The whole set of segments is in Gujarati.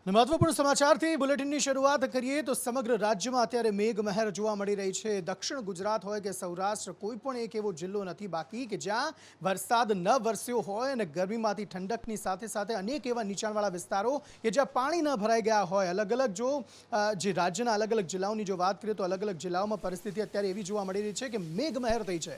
महत्वपूर्ण समाचारથી બુલેટિનની શરૂઆત કરીએ તો સમગ્ર રાજ્યમાં અત્યારે મેઘમહેર જોવા મળી રહી છે। દક્ષિણ ગુજરાત હોય કે સૌરાષ્ટ્ર, કોઈ પણ એક એવો જિલ્લો નથી બાકી કે જ્યાં વરસાદ ન વરસ્યો હોય અને ગરમીમાંથી ઠંડકની સાથે સાથે અનેક એવા નીચાણવાળા વિસ્તારો કે જ્યાં પાણી ન ભરાઈ ગયા હોય। અલગ અલગ જે રાજ્યના અલગ અલગ જિલ્લાઓની જો વાત કરીએ તો અલગ અલગ જિલ્લાઓમાં પરિસ્થિતિ અત્યારે એવી જોવા મળી રહી છે કે મેઘમહેર થઈ છે।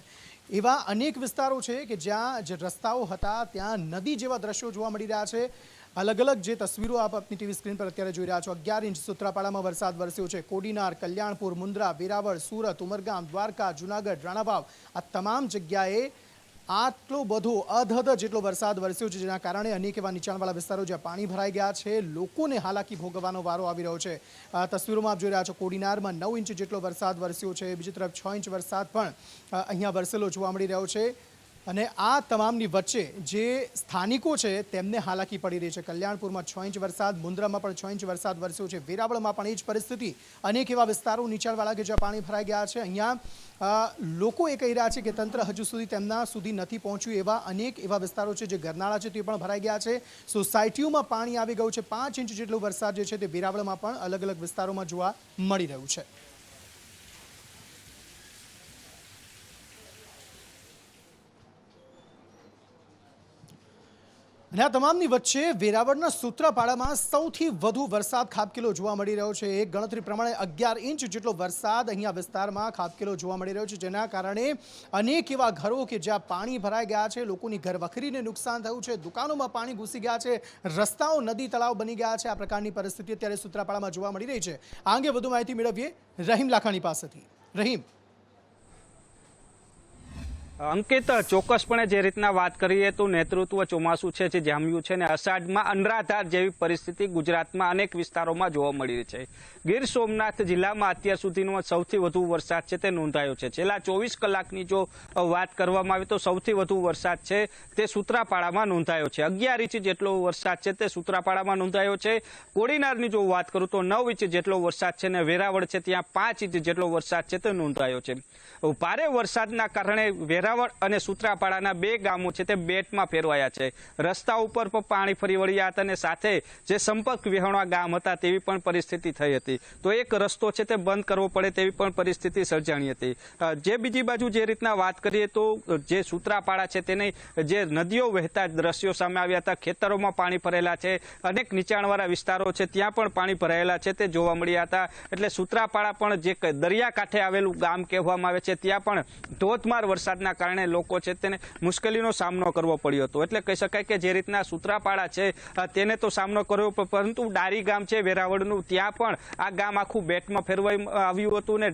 એવા અનેક વિસ્તારો છે કે જ્યાં જે રસ્તાઓ હતા ત્યાં નદી જેવા દ્રશ્યો જોવા મળી રહ્યા છે। अलग अलग जो तस्वीरों आप अपनी टीवी स्क्रीन पर अत्यारे जोई रह्या छो। 11 इंच सूत्रापाड़ा में वरसाद वरस्यो है। कोडीनार, कल्याणपुर, मुंद्रा, वेरावळ, सूरत, उमरगाम, द्वारका, जूनागढ़, राणावाव आ तमाम जग्याए आटलो बधो अधध जेटलो वरसाद वरस्यो है, जेना कारणे अनेक एवा नीचाणवाळा विस्तारो ज्यां पाणी भराई गया है, लोकोने हालाकी भोगवવાનો वारो આવી રહ્યો છે। तस्वीरों में आप જોઈ રહ્યા છો कोडीनारमां 9 इंच जेटलो वरसाद वरस्यो है। बीजी तरफ 6 इंच वरसाद पण अहींया वरसेलो जोवा मળી રહ્યો છે। અને આ તમામની વચ્ચે જે સ્થાનિકો છે તેમને હાલાકી પડી રહી છે। કલ્યાણપુરમાં 6 ઇંચ વરસાદ, મુન્દ્રામાં પણ 6 ઇંચ વરસાદ વરસ્યો છે। વેરાવળમાં પણ એ જ પરિસ્થિતિ, અનેક એવા વિસ્તારો નીચાણવાળા કે જ્યાં પાણી ભરાઈ ગયા છે। અહીંયા લોકો એ કહી રહ્યા છે કે તંત્ર હજુ સુધી તેમના સુધી નથી પહોંચ્યું। એવા અનેક એવા વિસ્તારો છે જે ગરનાળા છે તે પણ ભરાઈ ગયા છે। સોસાયટીઓમાં પાણી આવી ગયું છે। 5 ઇંચ જેટલો વરસાદ જે છે તે વેરાવળમાં પણ અલગ અલગ વિસ્તારોમાં જોવા મળી રહ્યું છે। અને આ તમામની વચ્ચે વેરાવળના સૂત્રાપાડામાં સૌથી વધુ વરસાદ ખાબકેલો જોવા મળી રહ્યો છે। એક ગણતરી પ્રમાણે 11 ઇંચ જેટલો વરસાદ અહીંયા વિસ્તારમાં ખાબકેલો જોવા મળી રહ્યો છે, જેના કારણે અનેક એવા ઘરો કે જ્યાં પાણી ભરાઈ ગયા છે, લોકોની ઘરવખરીને નુકસાન થયું છે, દુકાનોમાં પાણી ઘૂસી ગયા છે, રસ્તાઓ નદી તળાવ બની ગયા છે। આ પ્રકારની પરિસ્થિતિ અત્યારે સૂત્રાપાડામાં જોવા મળી રહી છે। આ અંગે વધુ માહિતી મેળવીએ રહીમ લાખાણી પાસેથી। રહીમ, અંકિત, ચોક્કસપણે જે રીતના વાત કરીએ તો નેતૃત્વ ચોમાસું છે જે જામ્યું છે ને અષાઢમાં અનરાધાર જેવી પરિસ્થિતિ ગુજરાતમાં અનેક વિસ્તારોમાં જોવા મળી રહી છે। ગીર સોમનાથ જિલ્લામાં અત્યાર સુધીનો સૌથી વધુ વરસાદ છે તે નોંધાયો છે। છેલ્લા 24 કલાકની જો વાત કરવામાં આવે તો સૌથી વધુ વરસાદ છે તે સૂત્રાપાડામાં નોંધાયો છે। 11 ઇંચ જેટલો વરસાદ છે તે સૂત્રાપાડામાં નોંધાયો છે। કોડીનારની જો વાત કરું તો 9 ઇંચ જેટલો વરસાદ છે ને વેરાવળ છે ત્યાં 5 ઇંચ જેટલો વરસાદ છે તે નોંધાયો છે। ભારે વરસાદના કારણે વેરાવળ અને સૂત્રાપાડાના બે ગામો છે તે બેટમાં ફેરવાયા છે। રસ્તા ઉપર પણ પાણી ફરી વળ્યા હતા અને સાથે જે સંપર્ક વિહોણા ગામ હતા તેવી પણ પરિસ્થિતિ થઈ હતી। તો એક રસ્તો છે તે બંધ કરવો પડે તેવી પણ પરિસ્થિતિ સર્જાણી હતી। જે બીજી બાજુ જે રીતના વાત કરીએ તો જે સૂત્રાપાડા છે તેની જે નદીઓ વહેતા દ્રશ્યો સામે આવ્યા હતા। ખેતરોમાં પાણી ભરેલા છે, અનેક નીચાણવાળા વિસ્તારો છે ત્યાં પણ પાણી ભરાયેલા છે તે જોવા મળ્યા હતા। એટલે સૂત્રાપાડા પણ જે દરિયાકાંઠે આવેલું ગામ કહેવામાં આવે છે ત્યાં પણ ધોધમાર વરસાદના કારણે લોકો છે તેને મુશ્કેલીનો સામનો કરવો પડ્યો હતો। એટલે કહી શકાય કે જે રીતના સૂત્રાપાડા છે તેને તો સામનો કરવો, પરંતુ ડારી ગામ છે વેરાવળનું ત્યાં પણ આ ગામ આખું બેટમાં ફેરવાઈ આવ્યું હતું ને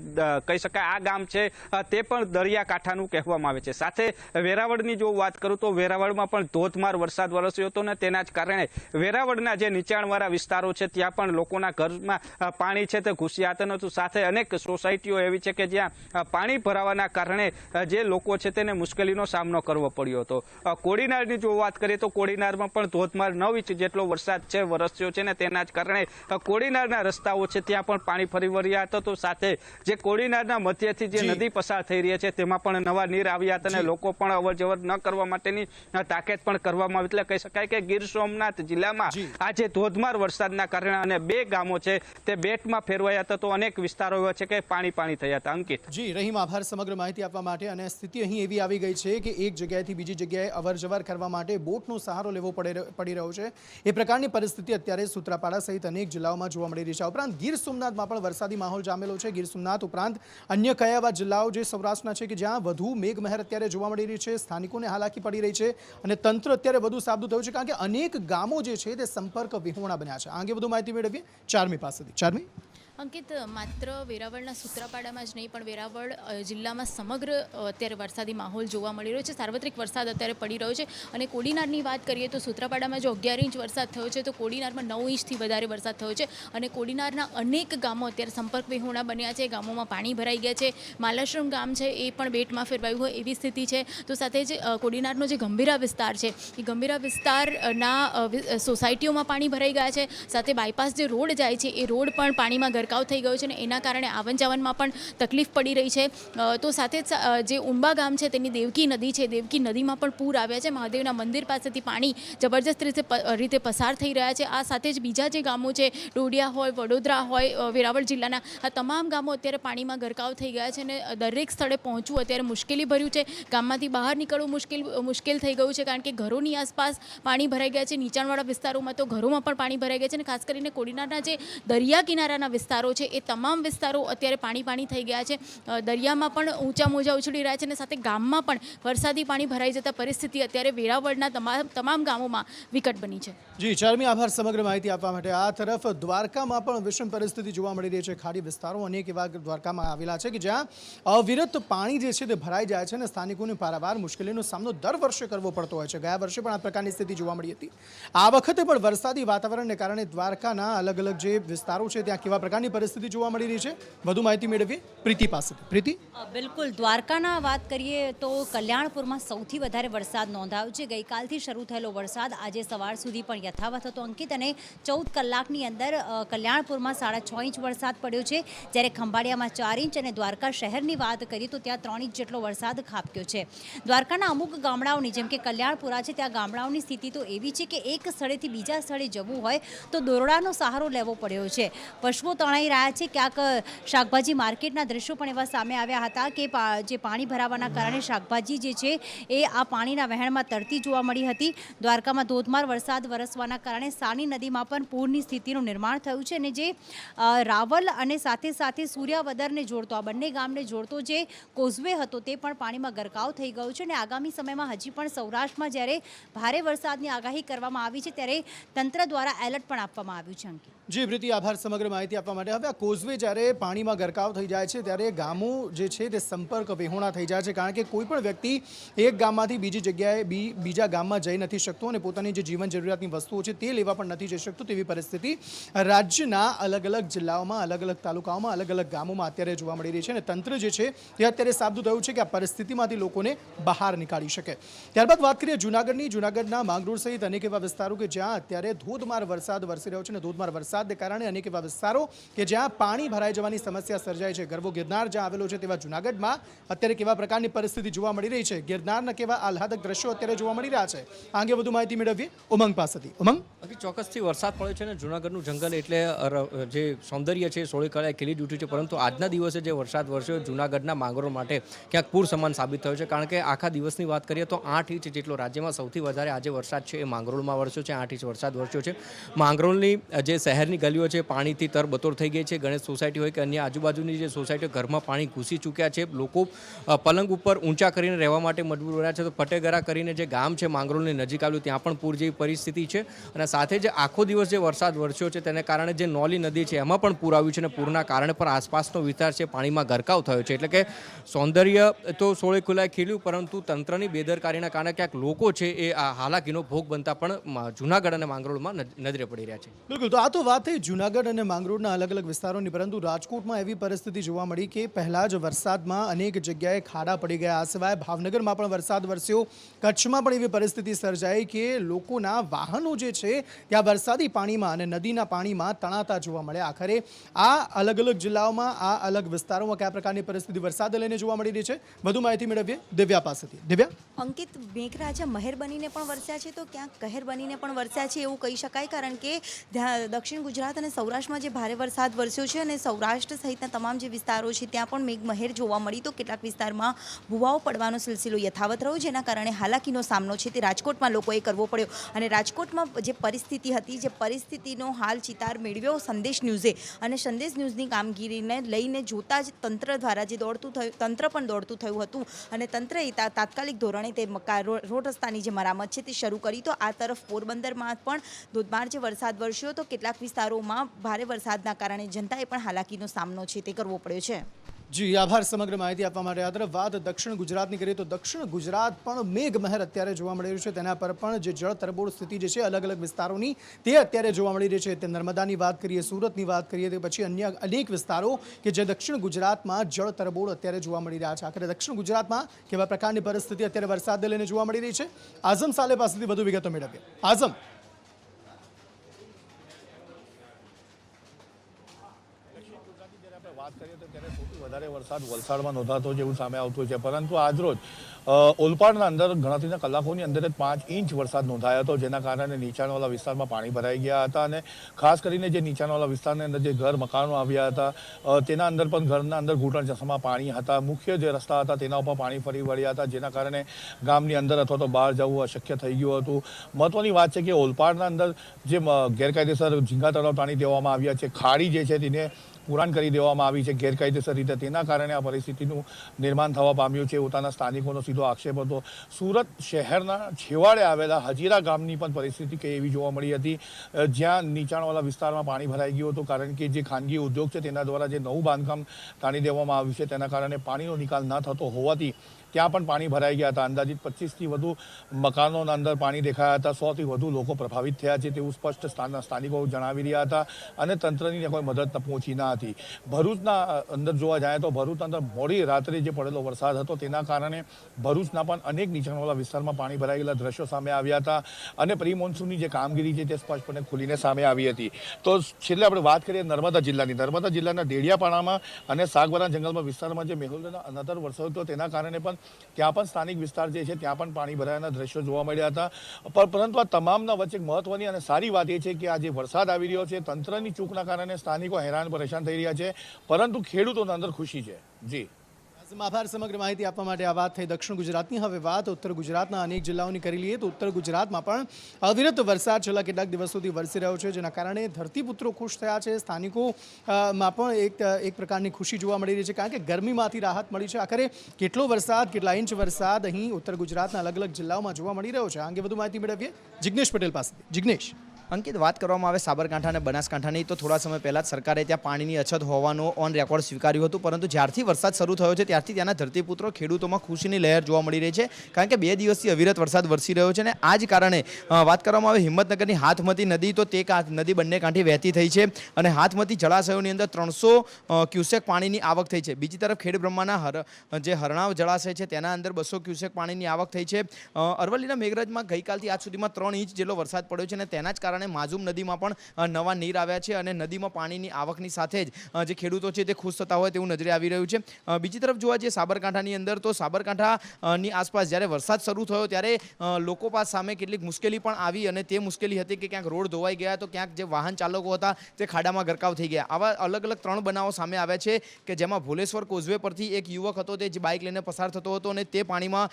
કહી શકાય આ ગામ છે તે પણ દરિયાકાંઠાનું કહેવામાં આવે છે। સાથે વેરાવળની જો વાત કરું તો વેરાવળમાં પણ ધોધમાર વરસાદ વરસ્યો હતો ને તેના જ કારણે વેરાવળના જે નીચાણવાળા વિસ્તારો છે ત્યાં પણ લોકોના ઘરમાં પાણી છે તે ઘૂસ્યા હતા। સાથે અનેક સોસાયટીઓ એવી છે કે જ્યાં પાણી ભરાવાના કારણે જે લોકો છે તેને મુશ્કેલીનો સામનો કરવો પડ્યો હતો। કોડીનારની જો વાત કરીએ તો કોડીનારમાં પણ ધોધમાર 9 ઇંચ જેટલો વરસાદ છે વરસ્યો છે ને તેના જ કારણે કોડીનારના રસ્તાઓ છે ત્યાં પણ પાણી ફરી વળ્યા હતા। તો સાથે જે કોડીનારના મધ્યથી જે નદી પસાર થઈ રહી છે તેમાં પણ નવા નીર આવ્યા હતા અને લોકો પણ અવરજવર ન કરવા માટેની તાકીદ પણ કરવામાં આવી। એટલે કહી શકાય કે ગીર સોમનાથ જિલ્લામાં આજે ધોધમાર વરસાદના કારણે અને બે ગામો છે તે બેટમાં ફેરવાયા હતા। તો અનેક વિસ્તારો એવા છે કે પાણી થયા હતા। અંકિત, જી રહીમ, આભાર સમગ્ર માહિતી આપવા માટે। અને સ્થિતિ અહીં એવી આવી ગઈ છે કે એક જગ્યાએથી બીજી જગ્યાએ અવરજવર કરવા માટે બોટનો સહારો લેવો પડી રહ્યો છે। એ પ્રકારની પરિસ્થિતિ અત્યારે સૂત્રાપાડા સહિત અનેક જિલ્લાઓમાં જોવા મળી રહી છે। ઉપરાંત ગીર સોમનાથમાં પણ વરસાદી માહોલ જામેલો છે। ગીર સોમનાથ ઉપરાંત અન્ય કયા એવા જિલ્લાઓ જે સૌરાષ્ટ્રના છે કે જ્યાં વધુ મેઘમહેર અત્યારે જોવા મળી રહી છે, સ્થાનિકોને હાલાકી પડી રહી છે અને તંત્ર અત્યારે વધુ સાબદું થયું છે, કારણ કે અનેક ગામો જે છે તે સંપર્ક વિહોણા બન્યા છે। આ અંગે વધુ માહિતી મેળવીએ ચારમી પાસેથી। ચારમી, અંકિત, માત્ર વેરાવળના સૂત્રાપાડામાં જ નહીં પણ વેરાવળ જિલ્લામાં સમગ્ર અત્યારે વરસાદી માહોલ જોવા મળી રહ્યો છે। સાર્વત્રિક વરસાદ અત્યારે પડી રહ્યો છે। અને કોડીનારની વાત કરીએ તો સૂત્રાપાડામાં જો 11 ઇંચ વરસાદ થયો છે તો કોડીનારમાં 9 ઇંચથી વધારે વરસાદ થયો છે। અને કોડીનારના અનેક ગામો અત્યારે સંપર્ક વિહોણા બન્યા છે, ગામોમાં પાણી ભરાઈ ગયા છે। માલાશ્રમ ગામ છે એ પણ બેટમાં ફેરવાયું હોય એવી સ્થિતિ છે। તો સાથે જ કોડીનારનો જે ગંભીરા વિસ્તાર છે એ ગંભીરા વિસ્તારના સોસાયટીઓમાં પાણી ભરાઈ ગયા છે। સાથે બાયપાસ જે રોડ જાય છે એ રોડ પણ પાણીમાં ગરકાવ થઈ ગયો છે અને એના કારણે આવન જાવનમાં પણ તકલીફ પડી રહી છે. તો સાથે જ જે ઉંબા ગામ છે તેની દેવકી નદી છે, દેવકી નદીમાં પણ પૂર આવ્યા છે. મહાદેવના મંદિર પાસેથી પાણી જબરજસ્ત રીતે પસાર થઈ રહ્યા છે. આ સાથે જ બીજા જે ગામો છે, ડોડિયા હોય, વડોદરા હોય, વેરાવળ જિલ્લાના, આ તમામ ગામો અત્યારે પાણીમાં ગરકાવ થઈ ગયા છે અને દરેક સ્થળે પહોંચવું અત્યારે મુશ્કેલી ભર્યું છે. ગામમાંથી બહાર નીકળવું મુશ્કેલ થઈ ગયું છે, કારણ કે ઘરોની આસપાસ પાણી ભરાઈ ગયા છે. નીચાણવાળા વિસ્તારોમાં તો ઘરોમાં પણ પાણી ભરાઈ ગયા છે અને ખાસ કરીને કોડીનારના જે દરિયા કિનારાના વિસ્તારો છે એ તમામ વિસ્તારો અત્યારે પાણી થઈ ગયા છે. દરિયામાં પણ ઊંચા મોજા ઉછળી રહ્યા છે અને સાથે ગામમાં પણ વરસાદી પાણી ભરાઈ જતા પરિસ્થિતિ અત્યારે વેરાવળના તમામ ગામોમાં વિકટ બની છે. જી ચાર્મી, આભાર સમગ્ર માહિતી આપવા માટે. આ તરફ દ્વારકામાં પણ વિષમ પરિસ્થિતિ જોવા મળી રહી છે. ખાડી વિસ્તારો અનેક એવા દ્વારકામાં આવેલા છે કે જ્યાં અવિરત પાણી જે છે તે ભરાઈ જાય છે અને સ્થાનિકોને પારાવાર મુશ્કેલીનો સામનો દર વર્ષે કરવો પડતો હોય છે. ગયા વર્ષે પણ આ પ્રકારની સ્થિતિ જોવા મળી હતી. આ વખતે પણ વરસાદી વાતાવરણને કારણે દ્વારકાના અલગ અલગ જે વિસ્તારો છે ત્યાં કેવા પ્રકારની પરિસ્થિતિ જોવા મળી રહી છે, વધુ માહિતી મેળવીએ પ્રીતિ પાસેથી. પ્રીતિ, બિલકુલ, દ્વારકાના વાત કરીએ તો કલ્યાણપુરમાં સૌથી વધારે વરસાદ નોંધાયો છે. ગઈકાલથી શરૂ થયેલો વરસાદ આજે સવાર સુધી પણ યથાવત હતો અંકિત, અને 14 કલાકની અંદર કલ્યાણપુરમાં 6.5 ઇંચ વરસાદ પડ્યો છે, જ્યારે ખંભાળિયામાં 4 ઇંચ અને દ્વારકા શહેરની વાત કરીએ તો ત્યાં 3 ઇંચ જેટલો વરસાદ ખાબક્યો છે. દ્વારકાના અમુક ગામડાઓની, જેમ કે કલ્યાણપુરા છે, ત્યાં ગામડાઓની સ્થિતિ તો એવી છે કે એક સ્થળેથી બીજા સ્થળે જવું હોય તો દોરડાનો સહારો લેવો પડ્યો છે. પશુઓ તણાઈ રહ્યા છે. ક્યાંક શાકભાજી માર્કેટના દ્રશ્યો પણ એવા સામે આવ્યા હતા કે જે પાણી ભરાવાના કારણે શાકભાજી જે છે એ આ પાણીના વહેણમાં તરતી જોવા મળી હતી. દ્વારકામાં ધોધમાર વરસાદ વરસવાના કારણે સાની નદીમાં પણ પૂરની સ્થિતિનું નિર્માણ થયું છે અને જે રાવલ અને સાથે સૂર્યાવદરને જોડતો, આ બંને ગામને જોડતો જે કોઝવે હતો તે પણ પાણીમાં ગરકાવ થઈ ગયો છે અને આગામી સમયમાં હજી પણ સૌરાષ્ટ્રમાં જ્યારે ભારે વરસાદની આગાહી કરવામાં આવી છે ત્યારે તંત્ર દ્વારા એલર્ટ પણ આપવામાં આવ્યું છે. અંકિત, જી પ્રીતિ, આભાર સમગ્ર માહિતી આપવા માટે. હવે આ કોઝવે જ્યારે પાણીમાં ગરકાવ થઈ જાય છે ત્યારે ગામો જે છે તે સંપર્ક વિહોણા થઈ જાય છે, કારણ કે કોઈ પણ વ્યક્તિ એક ગામમાંથી બીજી જગ્યાએ બીજા ગામમાં જઈ નથી શકતો અને પોતાની જે જીવન જરૂરિયાતની વસ્તુઓ છે તે લેવા પણ નથી જઈ શકતો. તેવી પરિસ્થિતિ રાજ્યના અલગ અલગ જિલ્લાઓમાં, અલગ અલગ તાલુકાઓમાં, અલગ અલગ ગામોમાં અત્યારે જોવા મળી રહી છે અને તંત્ર જે છે તે અત્યારે સાબદું થયું છે કે આ પરિસ્થિતિમાંથી લોકોને બહાર નીકાળી શકે. ત્યારબાદ વાત કરીએ જૂનાગઢની. જૂનાગઢના માંગરોળ સહિત અનેક એવા વિસ્તારો કે જ્યાં અત્યારે ધોધમાર વરસાદ વરસી રહ્યો છે અને ધોધમાર વરસાદને કારણે અનેક એવા વિસ્તારો કે જ્યાં પાણી ભરાઈ જવાની સમસ્યા સર્જાય છે. ગરવો ગિરનાર જ્યાં આવેલો છે તેવા જૂનાગઢમાં અત્યારે કેવા પ્રકારની પરિસ્થિતિ જોવા મળી રહી છે, ગિરનારના કેવા આહલાદક દ્રશ્યો અત્યારે જોવા મળી રહ્યા છે, આ અંગે વધુ માહિતી મેળવીએ ઉમંગ પાસેથી. ઉમંગ, ચોક્કસથી વરસાદ પડ્યો છે ને જૂનાગઢનું જંગલ એટલે જે સૌંદર્ય છે સોળે કળાએ ખીલી જ ઉઠ્યું છે, પરંતુ આજના દિવસે જે વરસાદ વરસ્યો જૂનાગઢના માંગરોળ માટે ક્યાંક પૂર સમાન સાબિત થયો છે. કારણ કે આખા દિવસની વાત કરીએ તો 8 ઇંચ જેટલો રાજ્યમાં સૌથી વધારે આજે વરસાદ છે એ માંગરોળમાં વરસ્યો છે. 8 ઇંચ વરસાદ વરસ્યો છે. માંગરોળની જે શહેરની ગલીઓ છે પાણીથી તરબતોર થઈ ગઈ છે. ગણેશ સોસાયટી હોય કે અન્ય આજુબાજુની જે સોસાયટીઓ, ઘરમાં પાણી ઘૂસી ચૂક્યા છે. લોકો પલંગ ઉપર ઊંચા કરીને રહેવા માટે મજબૂર રહ્યા છે. તો ફટેગરા કરીને જે ગામ છે માંગરોળની નજીક આવ્યું ત્યાં પણ પૂર જેવી પરિસ્થિતિ છે અને સાથે જ આખો દિવસ જે વરસાદ વરસ્યો છે તેને કારણે જે નોલી નદી છે એમાં પણ પૂર આવ્યું છે અને પૂરના કારણે પણ આસપાસનો વિસ્તાર છે પાણીમાં ગરકાવ થયો છે. એટલે કે સૌંદર્ય તો સોળે ખુલ્લાએ ખીલ્યું, પરંતુ તંત્રની બેદરકારીના કારણે ક્યાંક લોકો છે એ આ હાલાકીનો ભોગ બનતા પણ જૂનાગઢ અને માંગરોળમાં નજરે પડી રહ્યા છે. બિલકુલ, તો આ તો વાત થઈ જૂનાગઢ અને માંગરોળના અલગ અલગ વિસ્તારોની, પરંતુ રાજકોટમાં એવી પરિસ્થિતિ જોવા મળી કે પહેલા જ વરસાદમાં અનેક જગ્યાએ ખાડા પડી ગયા. આ સિવાય ભાવનગરમાં પણ વરસાદ વરસ્યો, કચ્છમાં પણ એવી પરિસ્થિતિ સર્જાઈ કે લોકોના વાહનો જે છે ત્યાં વરસાદી પાણીમાં અને નદીના પાણીમાં તણાતા જોવા મળ્યા. આખરે આ અલગ અલગ જિલ્લાઓમાં, આ અલગ વિસ્તારોમાં કયા પ્રકારની પરિસ્થિતિ વરસાદ લઈને જોવા મળી રહી છે, વધુ માહિતી મેળવીએ દિવ્યા પાસેથી. દિવ્યા, અંકિત, મેઘરાજા મહેર બનીને પણ વરસ્યા છે તો ક્યાંક કહેર બનીને પણ વરસ્યા છે એવું કહી શકાય, કારણ કે દક્ષિણ ગુજરાત અને સૌરાષ્ટ્રમાં જે ભારે વરસાદ વરસ્યો છે અને સૌરાષ્ટ્ર સહિતના તમામ જે વિસ્તારો છે ત્યાં પણ મેઘમહેર જોવા મળી, તો કેટલાક વિસ્તારમાં ભૂવાઓ પડવાનો સિલસિલો યથાવત રહ્યો, જેના કારણે હાલાકીનો સામનો છે તે રાજકોટમાં લોકોએ કરવો પડ્યો. અને રાજકોટમાં જે પરિસ્થિતિ હતી, જે પરિસ્થિતિનો હાલ ચિતાર મેળવ્યો સંદેશ ન્યૂઝે, અને સંદેશ ન્યૂઝની કામગીરીને લઈને જોતા જ તંત્ર દ્વારા જે તંત્ર પણ દોડતું થયું હતું અને તંત્રએ તાત્કાલિક ધોરણે તે રોડ રસ્તાની જે મરામત છે તે શરૂ કરી. તો આ તરફ પોરબંદરમાં પણ ધોધમાર જે વરસાદ વરસ્યો તો કેટલાક વિસ્તારોમાં ભારે વરસાદના કારણે જનતાએ પણ હાલાકીનો સામનો છે તે કરવો પડ્યો છે. જી આભાર સમગ્ર માહિતી આપવા માટે. આ તરફ વાત દક્ષિણ ગુજરાતની કરીએ તો દક્ષિણ ગુજરાત પણ મેઘમહેર અત્યારે જોવા મળી રહ્યું છે. તેના પર પણ જે જળ તરબોળ સ્થિતિ જે છે અલગ અલગ વિસ્તારોની તે અત્યારે જોવા મળી રહી છે. તે નર્મદાની વાત કરીએ, સુરતની વાત કરીએ, તે પછી અન્ય અનેક વિસ્તારો કે જે દક્ષિણ ગુજરાતમાં જળ તરબોળ અત્યારે જોવા મળી રહ્યા છે. આખરે દક્ષિણ ગુજરાતમાં કેવા પ્રકારની પરિસ્થિતિ અત્યારે વરસાદને લઈને જોવા મળી રહી છે, આઝમ સાલે પાસેથી વધુ વિગતો મેળવીએ. આઝમ, આપણે વાત કરીએ તો ત્યારે સૌથી વધારે વરસાદ વલસાડમાં નોંધાતો જેવું સામે આવતું છે, પરંતુ આજરોજ ઓલપાડના અંદર ગણતરીના કલાકોની અંદર જ 5 ઇંચ વરસાદ નોંધાયો હતો, જેના કારણે નીચાણવાળા વિસ્તારમાં પાણી ભરાઈ ગયા હતા. અને ખાસ કરીને જે નીચાણવાળા વિસ્તારની અંદર જે ઘર મકાનો આવ્યા હતા તેના અંદર પણ ઘરના અંદર ઘૂંટણ ચશ્મા પાણી હતા. મુખ્ય જે રસ્તા હતા તેના ઉપર પાણી ફરી વળ્યા હતા, જેના કારણે ગામની અંદર અથવા તો બહાર જવું અશક્ય થઈ ગયું હતું. મહત્વની વાત છે કે ઓલપાડના અંદર જે ગેરકાયદેસર ઝીંગા તળાવ તાણી દેવામાં આવ્યા છે, ખાડી જે છે તેને પુરાણ કરી દેવામાં આવી છે ગેરકાયદેસર રીતે, તેના કારણે આ પરિસ્થિતિનું નિર્માણ થવા પામ્યું છે. ઉતાના સ્થાનિકોનો સીધો આક્ષેપ હતો. સુરત શહેરના છેવાડે આવેલા હજીરા ગામની પણ પરિસ્થિતિ કંઈ એવી જોવા મળી હતી, જ્યાં નીચાણવાળા વિસ્તારમાં પાણી ભરાઈ ગયું હતું, કારણ કે જે ખાનગી ઉદ્યોગ છે તેના દ્વારા જે નવું બાંધકામ તાણી દેવામાં આવ્યું છે તેના કારણે પાણીનો નિકાલ ન થતો હોવાથી ત્યાં પણ પાણી ભરાઈ ગયા હતા. અંદાજિત 25થી વધુ મકાનોના અંદર પાણી દેખાયા હતા. 100થી વધુ લોકો પ્રભાવિત થયા છે તેવું સ્પષ્ટ સ્થાનિકો જણાવી રહ્યા હતા, અને તંત્રની કોઈ મદદ પહોંચી ન હતી. ભરૂચના અંદર જોવા જાય તો ભરૂચના અંદર મોડી રાત્રે જે પડેલો વરસાદ હતો તેના કારણે ભરૂચના પણ અનેક નીચાણવાળા વિસ્તારમાં પાણી ભરાઈ ગયેલા દ્રશ્યો સામે આવ્યા હતા, અને પ્રી મોન્સૂનની જે કામગીરી છે તે સ્પષ્ટપણે ખુલીને સામે આવી હતી. તો છેલ્લે આપણે વાત કરીએ નર્મદા જિલ્લાના ડેડિયાપાડામાં અને સાગવારા જંગલમાં વિસ્તારમાં જે મેહુલના અનધર વરસાદ હતો તેના કારણે પણ ત્યાં પણ સ્થાનિક વિસ્તાર જે છે ત્યાં પણ પાણી ભરાયાના દ્રશ્યો જોવા મળ્યા હતા. પરંતુ આ તમામના વચ્ચે મહત્વની અને સારી વાત એ છે કે આ જે વરસાદ આવી રહ્યો છે તંત્રની ચૂકના કારણે સ્થાનિકો હેરાન પરેશાન થઈ રહ્યા છે, પરંતુ ખેડૂતોના અંદર ખુશી છે. જી આભાર સમગ્ર માહિતી આપવા માટે. આ વાત થઈ દક્ષિણ ગુજરાતની. હવે વાત ઉત્તર ગુજરાતના અનેક જિલ્લાઓની કરી લઈએ તો ઉત્તર ગુજરાતમાં પણ અવિરત વરસાદ છેલ્લા કેટલાક દિવસોથી વરસી રહ્યો છે, જેના કારણે ધરતીપુત્રો ખુશ થયા છે. સ્થાનિકોમાં પણ એક પ્રકારની ખુશી જોવા મળી રહી છે, કારણ કે ગરમીમાંથી રાહત મળી છે. આખરે કેટલો વરસાદ, કેટલા ઇંચ વરસાદ અહીં ઉત્તર ગુજરાતના અલગ અલગ જિલ્લાઓમાં જોવા મળી રહ્યો છે, આ અંગે વધુ માહિતી મેળવીએ જિગ્નેશ પટેલ પાસેથી. જિગ્નેશ, અંકિત, વાત કરવામાં આવે સાબરકાંઠા અને બનાસકાંઠાની તો થોડા સમય પહેલાં જ સરકારે ત્યાં પાણીની અછત હોવાનું ઓન રેકોર્ડ સ્વીકાર્યું હતું, પરંતુ જ્યારથી વરસાદ શરૂ થયો છે ત્યારથી ત્યાંના ધરતીપુત્રો ખેડૂતોમાં ખુશીની લહેર જોવા મળી રહી છે, કારણ કે 2 દિવસથી અવિરત વરસાદ વરસી રહ્યો છે. અને આ જ કારણે વાત કરવામાં આવે હિંમતનગરની હાથમતી નદી, તો તે નદી બંને કાંઠે વહેતી થઈ છે, અને હાથમતી જળાશયોની અંદર 300 ક્યુસેક પાણીની આવક થઈ છે. બીજી તરફ ખેડબ્રહ્માના જે હરણાવ જળાશય છે તેના અંદર 200 ક્યુસેક પાણીની આવક થઈ છે. અરવલ્લીના મેઘરજમાં ગઈકાલથી આજ સુધીમાં 3 ઇંચ જેટલો વરસાદ પડ્યો છે, અને તેના જ કારણે માજુમ નદીમાં પણ નવા નીર આવ્યા છે, અને નદીમાં પાણીની આવકની સાથે જ જે ખેડૂતો છે તે ખુશ થતા હોય તેવું નજરે આવી રહ્યું છે. બીજી તરફ જોવા જઈએ સાબરકાંઠાની અંદર, તો સાબરકાંઠાની આસપાસ જ્યારે વરસાદ શરૂ થયો ત્યારે લોકો પાસે સામે કેટલીક મુશ્કેલી પણ આવી, અને તે મુશ્કેલી હતી કે ક્યાંક રોડ ધોવાઈ ગયા, તો ક્યાંક જે વાહન ચાલકો હતા તે ખાડામાં ગરકાવ થઈ ગયા. આવા અલગ અલગ 3 બનાવો સામે આવ્યા છે, કે જેમાં ભોલેશ્વર કોઝવે પરથી એક યુવક હતો તે જે બાઇક લઈને પસાર થતો હતો અને તે પાણીમાં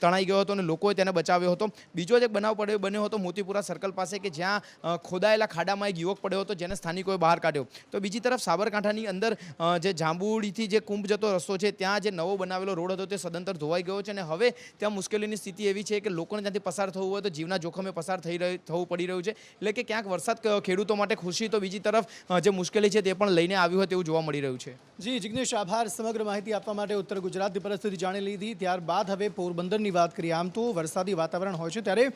તણાઈ ગયો હતો, અને લોકોએ તેને બચાવ્યો હતો. બીજો જ એક બનાવ બન્યો હતો મોતીપુરા સર્કલ પાસે, કે જ્યાં ખોદાયેલા ખાડામાં એક યુવક પડ્યો હતો જેને સ્થાનિકોએ બહાર કાઢ્યો. તો બીજી તરફ સાબરકાંઠાની અંદર જે જાંબુડીથી જે કુંભ જતો રસ્તો છે ત્યાં જે નવો બનાવેલો રોડ હતો તે સદંતર ધોવાઈ ગયો છે, અને હવે ત્યાં મુશ્કેલીની સ્થિતિ એવી છે કે લોકોને ત્યાંથી પસાર થવું હોય તો જીવના જોખમે પસાર થવું પડી રહ્યું છે. એટલે કે ક્યાંક વરસાદ ખેડૂતો માટે ખુશી, તો બીજી તરફ જે મુશ્કેલી છે તે પણ લઈને આવ્યું હોય તેવું જોવા મળી રહ્યું છે. જી જિગ્નેશ, આભાર સમગ્ર માહિતી આપવા માટે. ઉત્તર ગુજરાતની પરિસ્થિતિ જાણી લીધી, ત્યારબાદ હવે પોરબંદરની વાત કરીએ. આમ તો વરસાદી વાતાવરણ હોય છે ત્યારે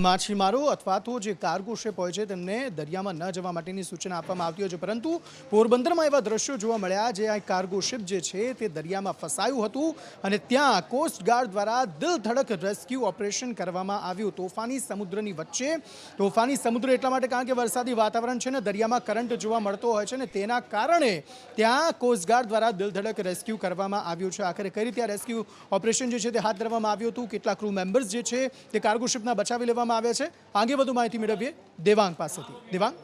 માછીમારો અથવા તો જે કાર્ગો શિપ હોય છે તેમને દરિયામાં ન જવા માટેની સૂચના આપવામાં આવતી હોય છે, પરંતુ પોરબંદરમાં એવા દ્રશ્યો જોવા મળ્યા જે આ કાર્ગો શિપ જે છે તે દરિયામાં ફસાયું હતું, અને ત્યાં કોસ્ટગાર્ડ દ્વારા દિલધડક રેસ્ક્યુ ઓપરેશન કરવામાં આવ્યું. તોફાની સમુદ્રની વચ્ચે, તોફાની સમુદ્ર એટલા માટે કારણ કે વરસાદી વાતાવરણ છે ને, દરિયામાં કરંટ જોવા મળતો હોય છે, ને તેના કારણે ત્યાં કોસ્ટગાર્ડ દ્વારા દિલધડક રેસ્ક્યુ કરવામાં આવ્યું છે. આખરે કઈ રીતે આ રેસ્ક્યુ ઓપરેશન જે છે તે હાથ ધરવામાં આવ્યું હતું, કેટલા ક્રૂ મેમ્બર્સ જે છે તે કાર્ગો શિપના બચાવી લેવામાં આવ્યા છે, આગે વધુ માહિતી મેળવીએ દેવાંગ પાસેથી. દેવાંગ,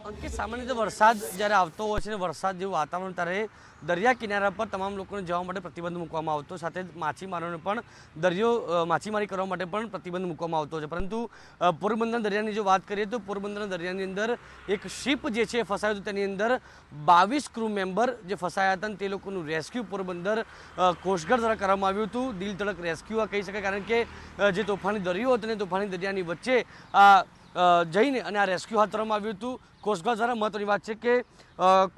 અંકિત, સામાન્ય રીતે વરસાદ જ્યારે આવતો હોય છે ને વરસાદ જેવું વાતાવરણ, ત્યારે દરિયા કિનારા પર તમામ લોકોને જવા માટે પ્રતિબંધ મૂકવામાં આવતો, સાથે જ માછીમારોને પણ માછીમારી કરવા માટે પણ પ્રતિબંધ મૂકવામાં આવતો છે. પરંતુ પોરબંદર દરિયાની જો વાત કરીએ તો પોરબંદર દરિયાની અંદર એક શિપ જે છે ફસાયું હતું, તેની અંદર 22 ક્રૂ મેમ્બર જે ફસાયા હતા, તે લોકોનું રેસ્ક્યુ પોરબંદર કોસ્ટગાર્ડ દ્વારા કરવામાં આવ્યું હતું. દિલધડક રેસ્ક્યુ આ કહી શકાય, કારણ કે જે તોફાની દરિયો હતો ને તોફાની દરિયાની વચ્ચે જઈને અને આ રેસ્ક્યુ હાથ ધરવામાં આવ્યું હતું. કોસ્ટગાર્ડ દ્વારા મહત્વની વાત છે કે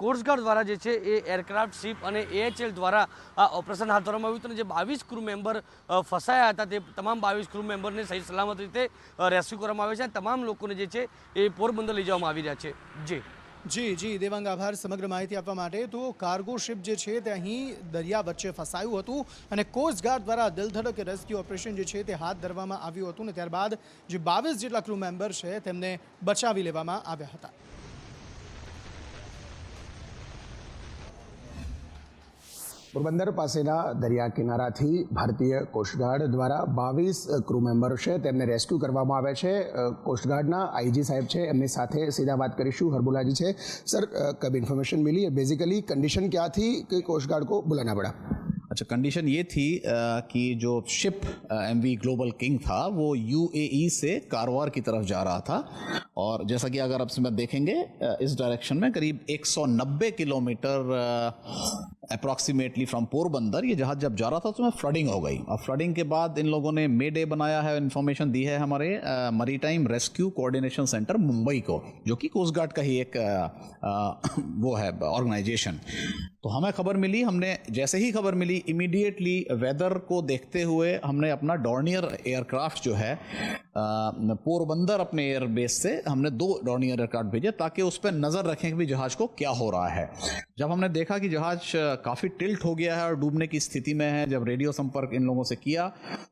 કોસ્ટગાર્ડ દ્વારા જે છે એ એરક્રાફ્ટ શિપ અને AHL દ્વારા આ ઓપરેશન હાથ ધરવામાં આવ્યું હતું, અને જે 22 ક્રૂ મેમ્બર ફસાયા હતા તે તમામ 22 ક્રૂ મેમ્બરને સહી સલામત રીતે રેસ્ક્યુ કરવામાં આવે છે, અને તમામ લોકોને જે છે એ પોરબંદર લઈ જવામાં આવી રહ્યા છે. જી દેવાંગ, આભાર સમગ્ર માહિતી આપવા માટે. તો કાર્ગો શિપ જે છે તે અહીં દરિયા વચ્ચે ફસાયું હતું, અને કોસ્ટગાર્ડ દ્વારા દિલધડક રેસ્ક્યુ ઓપરેશન જે છે તે હાથ ધરવામાં આવ્યું હતું, અને ત્યારબાદ જે 22 જેટલા ક્રૂ મેમ્બર છે તેમને બચાવી લેવામાં આવ્યા હતા. પોરબંદર પાસેના દરિયા કિનારાથી ભારતીય કોસ્ટગાર્ડ દ્વારા 22 ક્રૂ મેમ્બર છે તેમને રેસ્ક્યુ કરવામાં આવ્યા છે। કોસ્ટગાર્ડના આઈજી સાહેબ છે, એમની સાથે સીધા વાત કરીશું। હરબુલાજી છે सर, कब इन्फॉर्मेशन मिली है, बेसिकली कंडीशन क्या थी कि कोस्ट गार्ड को बुलाना पड़ा? अच्छा, कंडीशन ये थी कि जो शिप एमवी ग्लोबल किंग था वो यूएई से कारवार की तरफ जा रहा था, और जैसा कि अगर आप इसमें देखेंगे इस डायरेक्शन में करीब 190 किलोमीटर अप्रॉक्सीमेटली फ्रॉम पोरबंदर ये जहाज जब जा रहा था तो उसमें फ्लडिंग हो गई। और फ्लडिंग के बाद इन लोगों ने मे डे बनाया है, इन्फॉर्मेशन दी है हमारे maritime rescue coordination centre Mumbai को, जो कि कोस्ट गार्ड का ही एक वो है ऑर्गेनाइजेशन। तो हमें खबर मिली, हमने जैसे ही खबर मिली इमीडिएटली वेदर को देखते हुए हमने अपना डॉर्नियर एयरक्राफ्ट जो है पोरबंदर अपने एयरबेस से हमने 2 डॉर्नियर एयरक्राफ्ट भेजे ताकि उस पर नज़र रखें कि भी जहाज को क्या हो रहा है। जब हमने देखा कि जहाज काफ़ी टिल्ट हो गया है और डूबने की स्थिति में है, जब रेडियो संपर्क इन लोगों से किया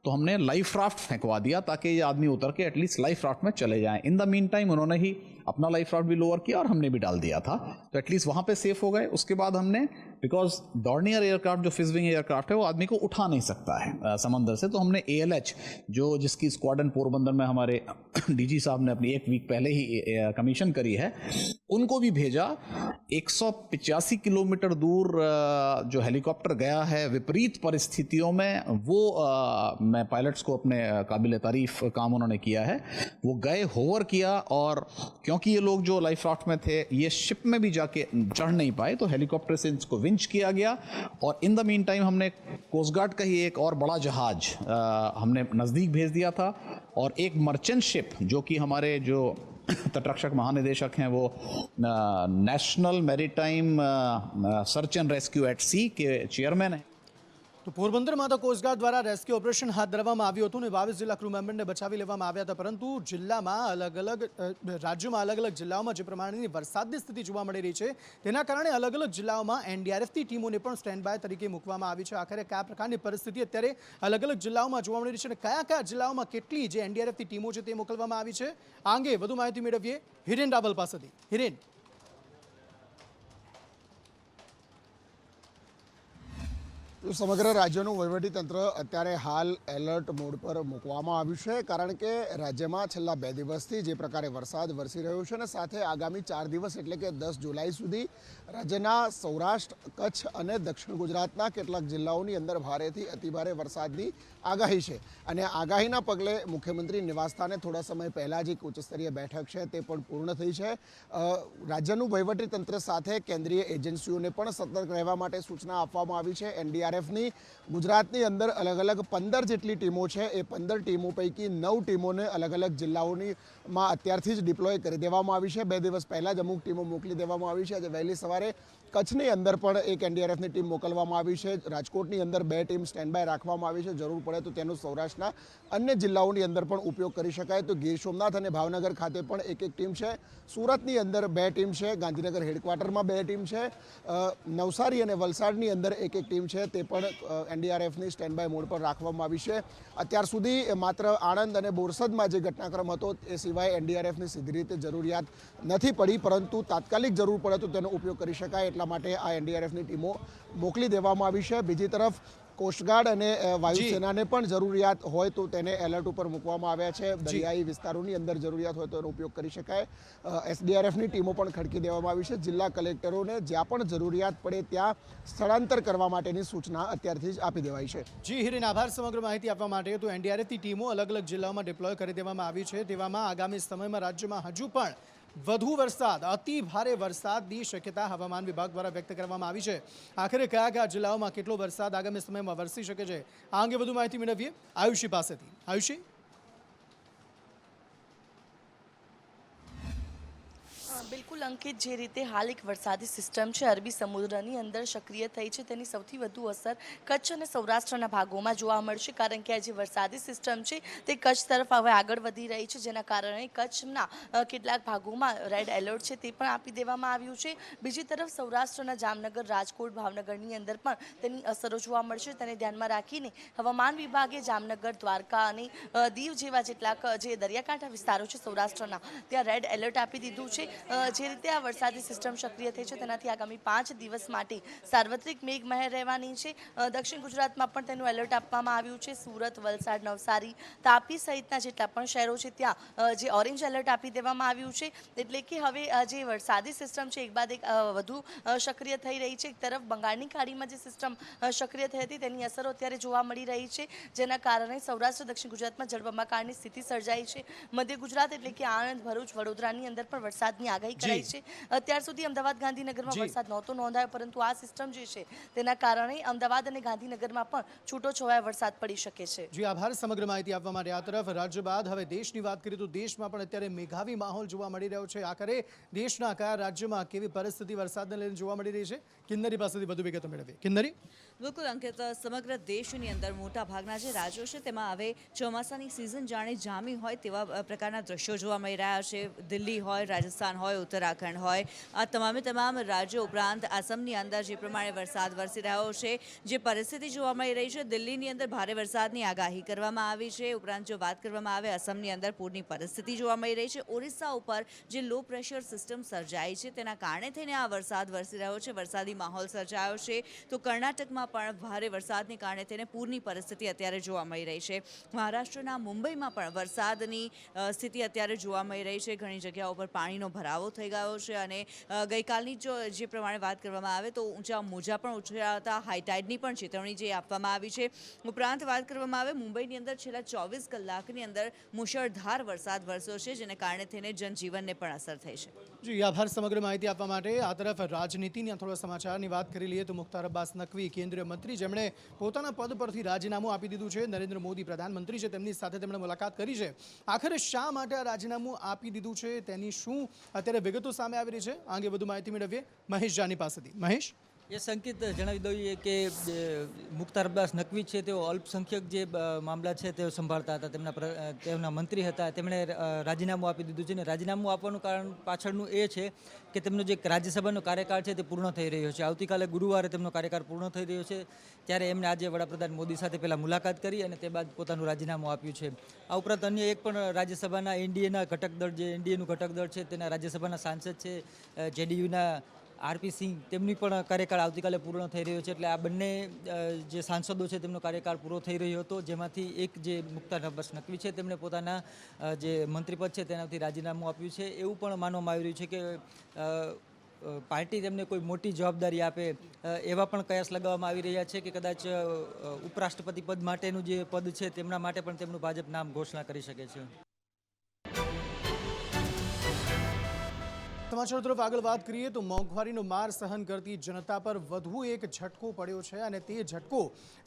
तो हमने लाइफ राफ्ट फेंकवा दिया ताकि ये आदमी उतर के एटलीस्ट लाइफ राफ्ट में चले जाएं। इन द मीन टाइम उन्होंने ही अपना लाइफ राफ्ट भी लोअर किया और हमने भी डाल दिया था, तो एटलीस्ट वहाँ पे सेफ हो गए। उसके बाद हमने, बिकॉज डॉर्नियर एयरक्राफ्ट जो फिशविंग एयरक्राफ्ट है वो आदमी को उठा नहीं सकता है समंदर से, तो हमने ALH जो जिसकी स्क्वाड्रन पोरबंदर में हमारे डीजी साहब ने अपनी 1 वीक पहले ही कमीशन करी है, उनको भी भेजा। 185 किलोमीटर दूर जो हेलीकॉप्टर गया है विपरीत परिस्थितियों में, वो मैं पायलट्स को अपने काबिल तारीफ काम उन्होंने किया है। वो गए, होवर किया, और क्योंकि ये लोग जो लाइफ राफ्ट में थे ये शिप में भी जाके चढ़ नहीं पाए तो हेलीकॉप्टर से इसको विंच किया गया। और इन द मीन टाइम हमने कोस्ट गार्ड का ही एक और बड़ा जहाज हमने नज़दीक भेज दिया था, और एक मर्चेंट शिप जो कि हमारे जो तटरक्षक महानिदेशक हैं वो national maritime search and rescue at sea के चेयरमैन हैं। તો પોરબંદરમાં તો કોસ્ટગાર્ડ દ્વારા રેસ્ક્યુ ઓપરેશન હાથ ધરવામાં આવ્યું હતું ને 22 જેટલા ક્રૂ મેમ્બરને બચાવી લેવામાં આવ્યા હતા, પરંતુ જિલ્લામાં અલગ અલગ રાજ્યોમાં અલગ અલગ જિલ્લાઓમાં જે પ્રમાણેની વરસાદની સ્થિતિ જોવા મળી રહી છે તેના કારણે અલગ અલગ જિલ્લાઓમાં NDRFની ટીમોને પણ સ્ટેન્ડ બાય તરીકે મૂકવામાં આવી છે। આખરે કયા પ્રકારની પરિસ્થિતિ અત્યારે અલગ અલગ જિલ્લાઓમાં જોવા મળી રહી છે અને કયા કયા જિલ્લાઓમાં કેટલી જે NDRFની ટીમો છે તે મોકલવામાં આવી છે, આ અંગે વધુ માહિતી મેળવીએ હિરેન રાવલ પાસેથી। હિરેન, સમગ્ર રાજ્યનું વહીવટીતંત્ર અત્યારે હાલ એલર્ટ મોડ પર મૂકવામાં આવ્યું છે, કારણ કે રાજ્યમાં છેલ્લા 2 દિવસથી જે પ્રકારે વરસાદ વરસી રહ્યો છે અને સાથે આગામી 4 દિવસ એટલે કે 10 જુલાઈ સુધી રાજ્યના સૌરાષ્ટ્ર, કચ્છ અને દક્ષિણ ગુજરાતના કેટલાક જિલ્લાઓની અંદર ભારેથી અતિભારે વરસાદની આગાહી છે। અને આગાહીના પગલે મુખ્યમંત્રી નિવાસસ્થાને થોડા સમય પહેલાં જ એક ઉચ્ચસ્તરીય બેઠક છે તે પણ પૂર્ણ થઈ છે। રાજ્યનું વહીવટીતંત્ર સાથે કેન્દ્રીય એજન્સીઓને પણ સતર્ક રહેવા માટે સૂચના આપવામાં આવી છે। NDRFની ગુજરાતની અંદર અલગ અલગ 15 જેટલી ટીમો છે, એ 15 ટીમો પૈકી 9 ટીમોને અલગ અલગ જિલ્લાઓમાં અત્યારથી જ ડિપ્લોય કરી દેવામાં આવી છે। 2 દિવસ પહેલાં જ અમુક ટીમો મોકલી દેવામાં આવી છે। આજે વહેલી સવારે કચ્છની અંદર પણ એક NDRFની ટીમ મોકલવામાં આવી છે। રાજકોટની અંદર 2 ટીમ સ્ટેન્ડ બાય રાખવામાં આવી છે, જરૂર પડે તો તેનો સૌરાષ્ટ્રના અન્ય જિલ્લાઓની અંદર પણ ઉપયોગ કરી શકાય। તો ગીર સોમનાથ અને ભાવનગર ખાતે પણ એક ટીમ છે, સુરતની અંદર 2 ટીમ છે, ગાંધીનગર હેડક્વાર્ટરમાં 2 ટીમ છે, નવસારી અને વલસાડની અંદર એક ટીમ છે, તે પણ NDRFની સ્ટેન્ડ બાય મોડ પર રાખવામાં આવી છે। અત્યાર સુધી માત્ર આણંદ અને બોરસદમાં જે ઘટનાક્રમ હતો એ સિવાય NDRFની સીધી રીતે જરૂરિયાત નથી પડી, પરંતુ તાત્કાલિક જરૂર પડે તો તેનો ઉપયોગ કરી શકાય એટલા માટે આ NDRFની ટીમો મોકલી દેવામાં આવી છે। બીજી તરફ કોસ્ટગાર્ડ અને વાયુસેનાને પણ જરૂરિયાત હોય તો તેને એલર્ટ ઉપર મૂકવામાં આવ્યા છે। દરિયાઈ વિસ્તારોની અંદર જરૂરિયાત હોય તો એનો ઉપયોગ કરી શકાય। SDRFની ટીમો પણ ખડકી દેવામાં આવી છે। જિલ્લા કલેક્ટરોને જ્યાં પણ જરૂરિયાત પડે ત્યાં સ્થળાંતર કરવા માટેની સૂચના અત્યારથી જ આપી દેવાઈ છે। જી હિરેન, આભાર સમગ્ર માહિતી આપવા માટે। તો NDRFની ટીમો અલગ અલગ જિલ્લાઓમાં ડિપ્લોય કરી દેવામાં આવી છે। તેવામાં આગામી સમયમાં રાજ્યમાં હજુ પણ વધુ વરસાદ, અતિ ભારે વરસાદની શક્યતા હવામાન વિભાગ દ્વારા વ્યક્ત કરવામાં આવી છે। આખરે કયા કયા જિલ્લાઓમાં કેટલો વરસાદ આગામી સમયમાં વરસી શકે છે, આ અંગે વધુ માહિતી મેળવીએ આયુષી પાસેથી। આયુષી, બિલકુલ અંકિત, જે રીતે હાલ એક વરસાદી સિસ્ટમ છે અરબી સમુદ્રની અંદર સક્રિય થઈ છે તેની સૌથી વધુ અસર કચ્છ અને સૌરાષ્ટ્રના ભાગોમાં જોવા મળશે, કારણ કે આ જે વરસાદી સિસ્ટમ છે તે કચ્છ તરફ હવે આગળ વધી રહી છે, જેના કારણે કચ્છના કેટલાક ભાગોમાં રેડ એલર્ટ છે તે પણ આપી દેવામાં આવ્યું છે। બીજી તરફ સૌરાષ્ટ્રના જામનગર, રાજકોટ, ભાવનગરની અંદર પણ તેની અસરો જોવા મળશે। તેને ધ્યાનમાં રાખીને હવામાન વિભાગે જામનગર, દ્વારકા અને દીવ જેવા જેટલાક જે દરિયાકાંઠા વિસ્તારો છે સૌરાષ્ટ્રના ત્યાં રેડ એલર્ટ આપી દીધું છે। જે રીતે આ વરસાદી સિસ્ટમ સક્રિય થઈ છે તેનાથી આગામી 5 દિવસ માટે સાર્વત્રિક મેઘમહેર રહેવાની છે. દક્ષિણ ગુજરાતમાં પણ તેનું એલર્ટ આપવામાં આવ્યું છે. સુરત, વલસાડ, નવસારી, તાપી સહિતના જેટલા પણ શહેરો છે ત્યાં જે ઓરેન્જ એલર્ટ આપી દેવામાં આવ્યું છે. એટલે કે હવે જે વરસાદી સિસ્ટમ છે એક બાદ એક વધુ સક્રિય થઈ રહી છે. એક તરફ બંગાળની ખાડીમાં જે સિસ્ટમ સક્રિય થઈ હતી તેની અસરો અત્યારે જોવા મળી રહી છે, જેના કારણે સૌરાષ્ટ્ર દક્ષિણ ગુજરાતમાં જળબંબાકારની સ્થિતિ સર્જાઈ છે. મધ્ય ગુજરાત એટલે કે આણંદ, ભરૂચ, વડોદરાની અંદર પણ વરસાદની આગાહી કરાઈ છે. અત્યાર સુધી અમદાવાદ, ગાંધીનગરમાં વરસાદ નહોતો નોંધાયો, પરંતુ આ સિસ્ટમ જે છે તેના કારણે અમદાવાદ અને ગાંધીનગરમાં પણ છૂટોછવાયો વરસાદ પડી શકે છે. જી આભાર સમગ્ર માહિતી આપવા માટે. આ તરફ રાજ્ય બાદ હવે દેશની વાત કરીએ તો દેશમાં પણ અત્યારે મેઘાવી માહોલ જોવા મળી રહ્યો છે. આખરે દેશના કયા રાજ્યમાં કેવી પરિસ્થિતિ વરસાદને લઈને જોવા મળી રહી છે, કિન્નરી પાસેથી વધુ વિગતો મેળવીએ. કિન્નરી. બિલકુલ અંકિત, સમગ્ર દેશની અંદર મોટા ભાગના જે રાજ્યો છે તેમાં હવે ચોમાસાની સિઝન જાણે જામી હોય તેવા પ્રકારના દ્રશ્યો જોવા મળી રહ્યા છે. દિલ્હી હોય, રાજસ્થાન હોય, ઉત્તરાખંડ હોય, આ તમામ રાજ્યો ઉપરાંત આસામની અંદર જે પ્રમાણે વરસાદ વરસી રહ્યો છે, જે પરિસ્થિતિ જોવા મળી રહી છે. દિલ્હીની અંદર ભારે વરસાદની આગાહી કરવામાં આવી છે. ઉપરાંત જો વાત કરવામાં આવે આસામની અંદર પૂરની પરિસ્થિતિ જોવા મળી રહી છે. ઓરિસ્સા ઉપર જે લો પ્રેશર સિસ્ટમ સર્જાઈ છે તેના કારણે થઈને આ વરસાદ વરસી રહ્યો છે, વરસાદી માહોલ સર્જાયો છે. તો કર્ણાટકમાં પણ ભારે વરસાદને કારણે તેને પૂરની પરિસ્થિતિ અત્યારે જોવા મળી રહી છે. મહારાષ્ટ્રના મુંબઈમાં પણ વરસાદની સ્થિતિ અત્યારે જોવા મળી રહી છે. ઘણી જગ્યાઓ પર પાણીનો ભરાવો થઈ ગયો છે અને ગઈકાલની જે પ્રમાણે વાત કરવામાં આવે તો ઊંચા મોજા પણ ઉછળ્યા હતા. હાઈટાઈડની પણ ચેતવણી જે આપવામાં આવી છે. ઉપરાંત વાત કરવામાં આવે મુંબઈની અંદર છેલ્લા 24 કલાકની અંદર મુશળધાર વરસાદ વરસ્યો છે, જેને કારણે થઈને જનજીવનને પણ અસર થઈ છે. જી આભાર સમગ્ર માહિતી આપવા માટે. આ તરફ રાજનીતિના થોડા સમાચારની વાત કરી લઈએ તો મુખ્તાર અબ્બાસ નકવી, કેન્દ્રીય મંત્રી, જેમણે પોતાના પદ પરથી રાજીનામું આપી દીધું છે. નરેન્દ્ર મોદી પ્રધાનમંત્રી છે, તેમની સાથે તેમણે મુલાકાત કરી છે. આખરે શા માટે આ રાજીનામું આપી દીધું છે, તેની શું અત્યારે વિગતો સામે આવી રહી છે, આ અંગે વધુ માહિતી મેળવીએ મહેશ જાની પાસેથી. મહેશ. એ સંકેત જણાવી દઈએ કે મુખ્તાર અબ્બાસ નકવી છે તેઓ અલ્પસંખ્યક જે મામલા છે તેઓ સંભાળતા હતા, તેમના મંત્રી હતા. તેમણે રાજીનામું આપી દીધું છે ને રાજીનામું આપવાનું કારણ પાછળનું એ છે કે તેમનો જે રાજ્યસભાનો કાર્યકાળ છે તે પૂર્ણ થઈ રહ્યો છે. આવતીકાલે ગુરુવારે તેમનો કાર્યકાળ પૂર્ણ થઈ રહ્યો છે, ત્યારે એમણે આજે વડાપ્રધાન મોદી સાથે પહેલાં મુલાકાત કરી અને તે બાદ પોતાનું રાજીનામું આપ્યું છે. આ ઉપરાંત અન્ય એક પણ રાજ્યસભાના એનડીએના ઘટક દળ, જે એનડીએનું ઘટક દળ છે તેના રાજ્યસભાના સાંસદ છે જેડીયુના આરપી સિંહ, તેમની પણ કાર્યકાળ આવતીકાલે પૂર્ણ થઈ રહ્યો છે. એટલે આ બંને જે સાંસદો છે તેમનો કાર્યકાળ પૂરો થઈ રહ્યો હતો, જેમાંથી એક જે મુખ્તાર અબ્બાસ નકવી છે તેમણે પોતાના જે મંત્રીપદ છે તેનાથી રાજીનામું આપ્યું છે. એવું પણ માનવામાં આવી રહ્યું છે કે પાર્ટી તેમને કોઈ મોટી જવાબદારી આપે એવા પણ કયાસ લગાવવામાં આવી રહ્યા છે કે કદાચ ઉપરાષ્ટ્રપતિ પદ માટેનું જે પદ છે તેમના માટે પણ તેમનું ભાજપ નામ ઘોષણા કરી શકે છે. સમાચાર તરફ આગળ વાત કરીએ તો મોંઘવારીનો માર સહન કરતી જનતા પર વધુ એક ઝટકો પડ્યો છે અને તે ઝટકો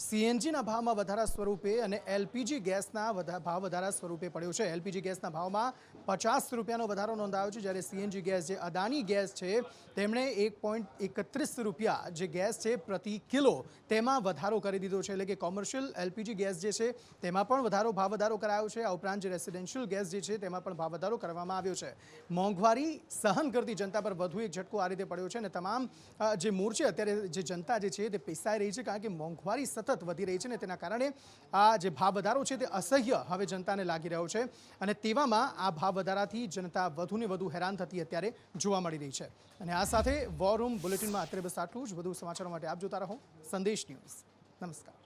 સીએનજીના ભાવમાં વધારા સ્વરૂપે અને એલપીજી ગેસના ભાવ વધારા સ્વરૂપે પડ્યો છે. એલપીજી ગેસના ભાવમાં 50 રૂપિયાનો વધારો નોંધાયો છે, જ્યારે સીએનજી ગેસ જે અદાની ગેસ છે તેમણે 1.31 રૂપિયા જે ગેસ છે પ્રતિ કિલો તેમાં વધારો કરી દીધો છે. એટલે કે કોમર્શિયલ એલપીજી ગેસ જે છે તેમાં પણ ભાવ વધારો કરાયો છે. આ ઉપરાંત જે રેસિડેન્શિયલ ગેસ જે છે તેમાં પણ ભાવ વધારો કરવામાં આવ્યો છે. મોંઘવારી સહન કરતી જનતા પર વધુ એક ઝટકો આ રીતે પડ્યો છે અને તમામ જે મોરચે અત્યારે જે જનતા જે છે તે પીસાઈ રહી છે, કારણ કે મોંઘવારી સતત વધી રહી છે ને તેના કારણે આ જે ભાવ વધારો છે તે અસહ્ય હવે જનતાને લાગી રહ્યો છે અને તેવામાં આ ભાવ વધારાથી જનતા વધુને વધુ હેરાન થતી અત્યારે જોવા મળી રહી છે. અને આ સાથે વોર રૂમ બુલેટિનમાં અત્યારે બસ આટલું જ. વધુ સમાચારો માટે આપ જોતા રહો સંદેશ ન્યૂઝ. નમસ્કાર.